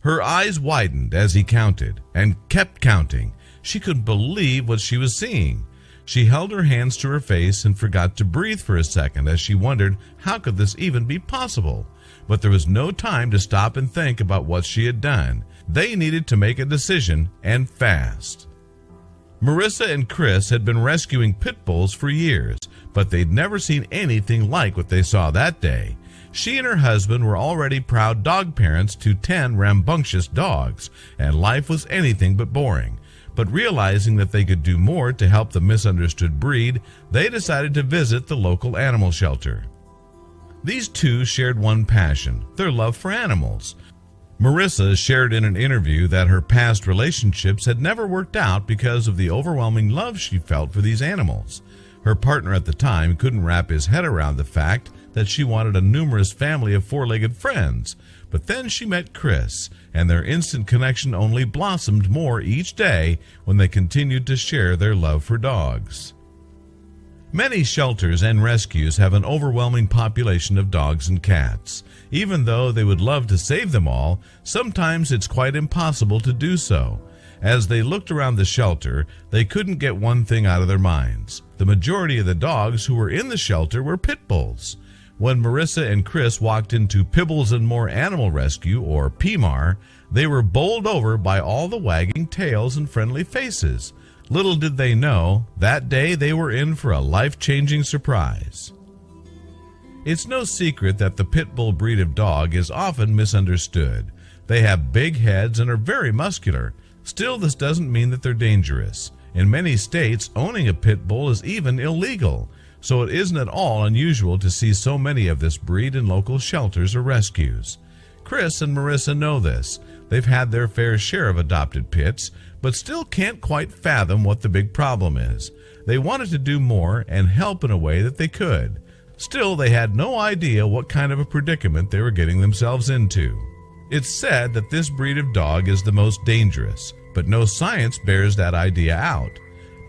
Her eyes widened as he counted, and kept counting. She couldn't believe what she was seeing. She held her hands to her face and forgot to breathe for a second as she wondered how could this even be possible. But there was no time to stop and think about what she had done. They needed to make a decision, and fast. Marissa and Chris had been rescuing pit bulls for years, but they'd never seen anything like what they saw that day. She and her husband were already proud dog parents to 10 rambunctious dogs, and life was anything but boring. But realizing that they could do more to help the misunderstood breed, they decided to visit the local animal shelter. These two shared one passion, their love for animals. Marissa shared in an interview that her past relationships had never worked out because of the overwhelming love she felt for these animals. Her partner at the time couldn't wrap his head around the fact that she wanted a numerous family of four-legged friends. But then she met Chris, and their instant connection only blossomed more each day when they continued to share their love for dogs. Many shelters and rescues have an overwhelming population of dogs and cats. Even though they would love to save them all, sometimes it's quite impossible to do so. As they looked around the shelter, they couldn't get one thing out of their minds. The majority of the dogs who were in the shelter were pit bulls. When Marissa and Chris walked into Pibbles and More Animal Rescue, or PMAR, they were bowled over by all the wagging tails and friendly faces. Little did they know, that day they were in for a life-changing surprise. It's no secret that the pit bull breed of dog is often misunderstood. They have big heads and are very muscular. Still, this doesn't mean that they're dangerous. In many states, owning a pit bull is even illegal. So it isn't at all unusual to see so many of this breed in local shelters or rescues. Chris and Marissa know this. They've had their fair share of adopted pits, but still can't quite fathom what the big problem is. They wanted to do more and help in a way that they could. Still, they had no idea what kind of a predicament they were getting themselves into. It's said that this breed of dog is the most dangerous, but no science bears that idea out.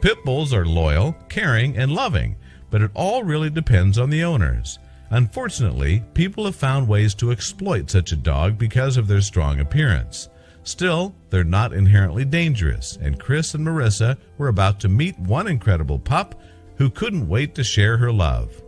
Pit bulls are loyal, caring, and loving, but it all really depends on the owners. Unfortunately, people have found ways to exploit such a dog because of their strong appearance. Still, they're not inherently dangerous, and Chris and Marissa were about to meet one incredible pup who couldn't wait to share her love.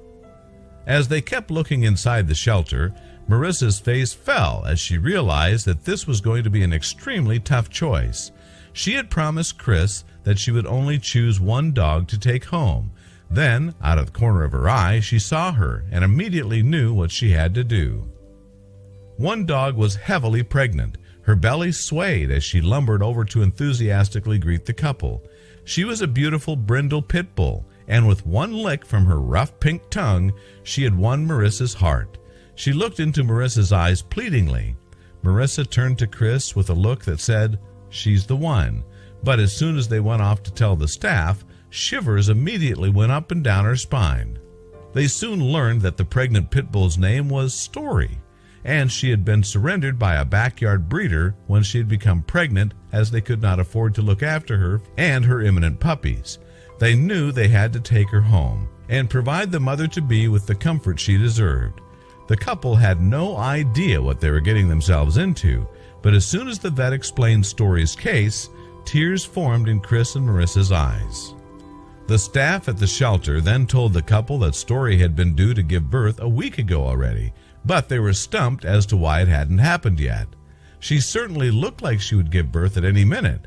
As they kept looking inside the shelter, Marissa's face fell as she realized that this was going to be an extremely tough choice. She had promised Chris that she would only choose one dog to take home. Then, out of the corner of her eye, she saw her and immediately knew what she had to do. One dog was heavily pregnant. Her belly swayed as she lumbered over to enthusiastically greet the couple. She was a beautiful brindle pit bull, and with one lick from her rough pink tongue, she had won Marissa's heart. She looked into Marissa's eyes pleadingly. Marissa turned to Chris with a look that said, "She's the one." But as soon as they went off to tell the staff, shivers immediately went up and down her spine. They soon learned that the pregnant pit bull's name was Story, and she had been surrendered by a backyard breeder when she had become pregnant, as they could not afford to look after her and her imminent puppies. They knew they had to take her home and provide the mother-to-be with the comfort she deserved. The couple had no idea what they were getting themselves into, but as soon as the vet explained Story's case, tears formed in Chris and Marissa's eyes. The staff at the shelter then told the couple that Story had been due to give birth a week ago already, but they were stumped as to why it hadn't happened yet. She certainly looked like she would give birth at any minute.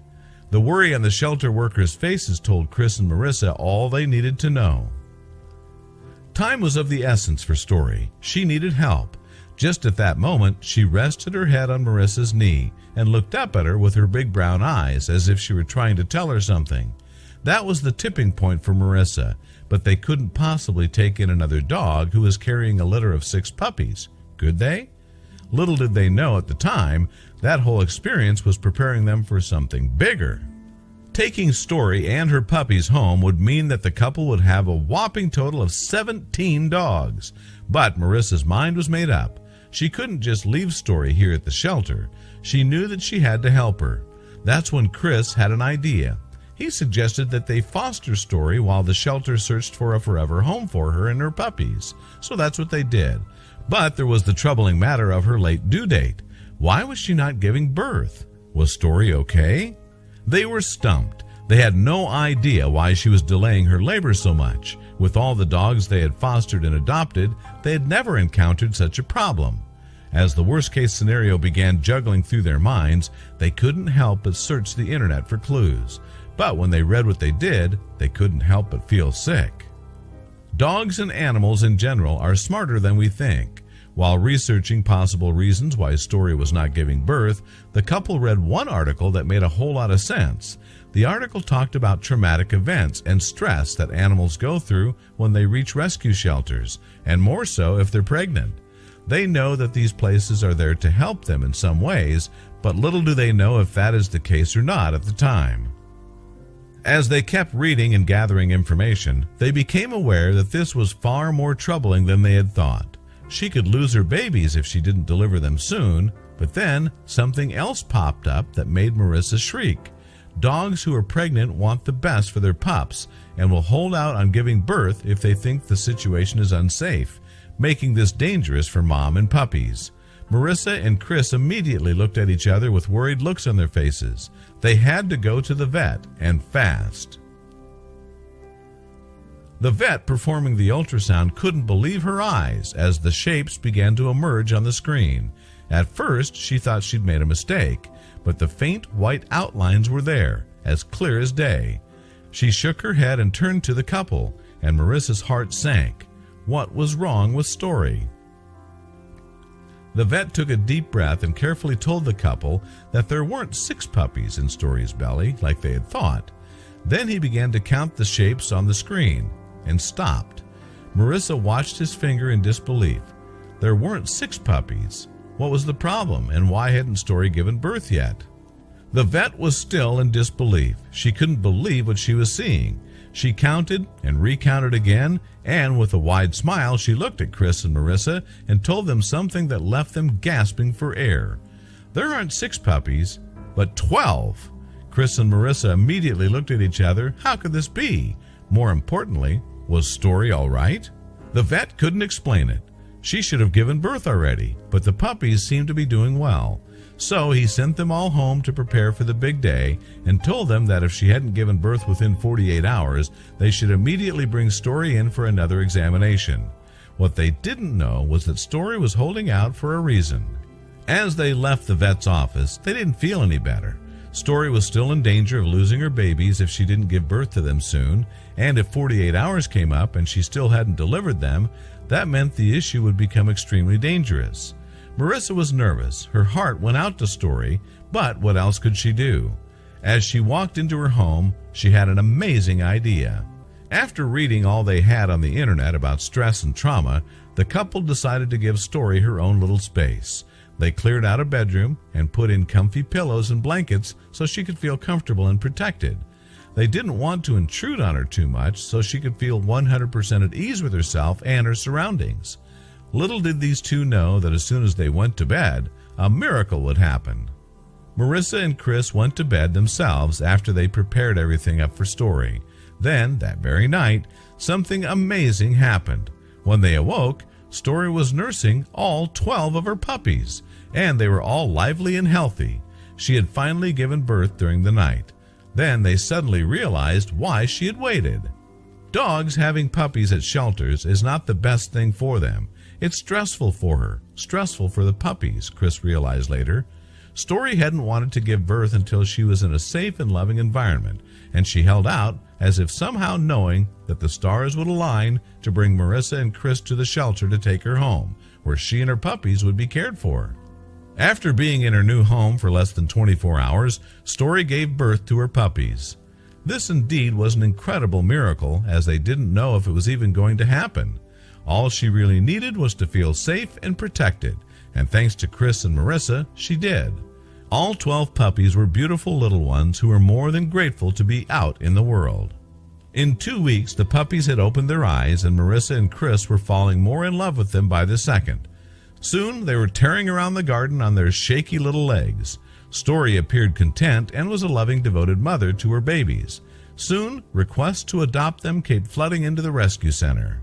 The worry on the shelter workers' faces told Chris and Marissa all they needed to know. Time was of the essence for Story. She needed help. Just at that moment, she rested her head on Marissa's knee and looked up at her with her big brown eyes as if she were trying to tell her something. That was the tipping point for Marissa, but they couldn't possibly take in another dog who was carrying a litter of 6 puppies, could they? Little did they know at the time, that whole experience was preparing them for something bigger. Taking Story and her puppies home would mean that the couple would have a whopping total of 17 dogs. But Marissa's mind was made up. She couldn't just leave Story here at the shelter. She knew that she had to help her. That's when Chris had an idea. He suggested that they foster Story while the shelter searched for a forever home for her and her puppies. So that's what they did. But there was the troubling matter of her late due date. Why was she not giving birth? Was Story okay? They were stumped. They had no idea why she was delaying her labor so much. With all the dogs they had fostered and adopted, they had never encountered such a problem. As the worst-case scenario began juggling through their minds, they couldn't help but search the internet for clues. But when they read what they did, they couldn't help but feel sick. Dogs and animals in general are smarter than we think. While researching possible reasons why Story was not giving birth, the couple read one article that made a whole lot of sense. The article talked about traumatic events and stress that animals go through when they reach rescue shelters, and more so if they're pregnant. They know that these places are there to help them in some ways, but little do they know if that is the case or not at the time. As they kept reading and gathering information, they became aware that this was far more troubling than they had thought. She could lose her babies if she didn't deliver them soon, but then something else popped up that made Marissa shriek. Dogs who are pregnant want the best for their pups and will hold out on giving birth if they think the situation is unsafe, making this dangerous for mom and puppies. Marissa and Chris immediately looked at each other with worried looks on their faces. They had to go to the vet, and fast. The vet performing the ultrasound couldn't believe her eyes as the shapes began to emerge on the screen. At first, she thought she'd made a mistake, but the faint white outlines were there, as clear as day. She shook her head and turned to the couple, and Marissa's heart sank. What was wrong with Story? The vet took a deep breath and carefully told the couple that there weren't 6 puppies in Story's belly like they had thought. Then he began to count the shapes on the screen and stopped. Marissa watched his finger in disbelief. There weren't 6 puppies. What was the problem, and why hadn't Story given birth yet? The vet was still in disbelief. She couldn't believe what she was seeing. She counted and recounted again, and with a wide smile she looked at Chris and Marissa and told them something that left them gasping for air. There aren't 6 puppies, but 12. Chris and Marissa immediately looked at each other. How could this be? More importantly, was Story all right? The vet couldn't explain it. She should have given birth already, but the puppies seemed to be doing well. So he sent them all home to prepare for the big day and told them that if she hadn't given birth within 48 hours, they should immediately bring Story in for another examination. What they didn't know was that Story was holding out for a reason. As they left the vet's office, they didn't feel any better. Story was still in danger of losing her babies if she didn't give birth to them soon, and if 48 hours came up and she still hadn't delivered them, that meant the issue would become extremely dangerous. Marissa was nervous. Her heart went out to Story, but what else could she do? As she walked into her home, she had an amazing idea. After reading all they had on the internet about stress and trauma, the couple decided to give Story her own little space. They cleared out a bedroom and put in comfy pillows and blankets so she could feel comfortable and protected. They didn't want to intrude on her too much so she could feel 100% at ease with herself and her surroundings. Little did these two know that as soon as they went to bed, a miracle would happen. Marissa and Chris went to bed themselves after they prepared everything up for Story. Then, that very night, something amazing happened. When they awoke, Story was nursing all 12 of her puppies, and they were all lively and healthy. She had finally given birth during the night. Then they suddenly realized why she had waited. Dogs having puppies at shelters is not the best thing for them. It's stressful for her, stressful for the puppies, Chris realized later. Story hadn't wanted to give birth until she was in a safe and loving environment, and she held out as if somehow knowing that the stars would align to bring Marissa and Chris to the shelter to take her home, where she and her puppies would be cared for. After being in her new home for less than 24 hours, Story gave birth to her puppies. This indeed was an incredible miracle, as they didn't know if it was even going to happen. All she really needed was to feel safe and protected, and thanks to Chris and Marissa, she did. All 12 puppies were beautiful little ones who were more than grateful to be out in the world. In 2 weeks, the puppies had opened their eyes, and Marissa and Chris were falling more in love with them by the second. Soon, they were tearing around the garden on their shaky little legs. Story appeared content and was a loving, devoted mother to her babies. Soon, requests to adopt them came flooding into the rescue center.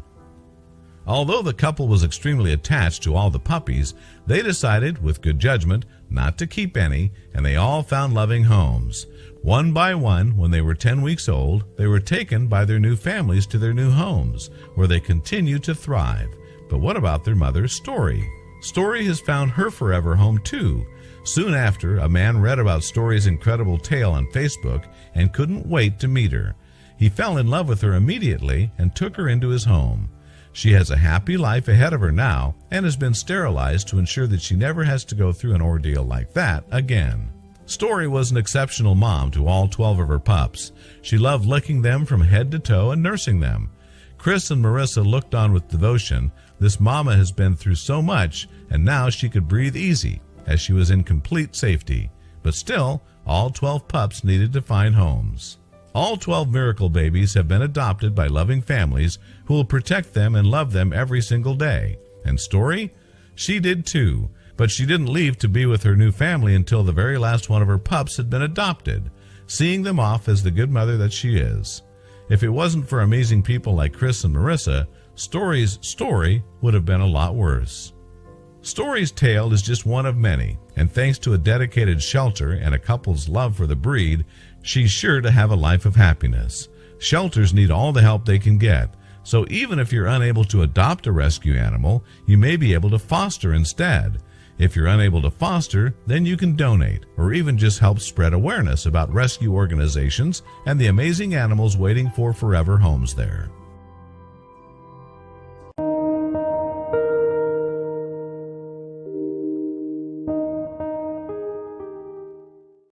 Although the couple was extremely attached to all the puppies, they decided, with good judgment, not to keep any, and they all found loving homes. One by one, when they were 10 weeks old, they were taken by their new families to their new homes, where they continue to thrive. But what about their mother, Story? Story has found her forever home too. Soon after, a man read about Story's incredible tale on Facebook and couldn't wait to meet her. He fell in love with her immediately and took her into his home. She has a happy life ahead of her now and has been sterilized to ensure that she never has to go through an ordeal like that again. Story was an exceptional mom to all 12 of her pups. She loved licking them from head to toe and nursing them. Chris and Marissa looked on with devotion. This mama has been through so much, and now she could breathe easy as she was in complete safety. But still, all 12 pups needed to find homes. All 12 miracle babies have been adopted by loving families who will protect them and love them every single day. And Story? She did too, but she didn't leave to be with her new family until the very last one of her pups had been adopted, seeing them off as the good mother that she is. If it wasn't for amazing people like Chris and Marissa, Story's story would have been a lot worse. Story's tale is just one of many, and thanks to a dedicated shelter and a couple's love for the breed, she's sure to have a life of happiness. Shelters need all the help they can get, so even if you're unable to adopt a rescue animal, you may be able to foster instead. If you're unable to foster, then you can donate, or even just help spread awareness about rescue organizations and the amazing animals waiting for forever homes there.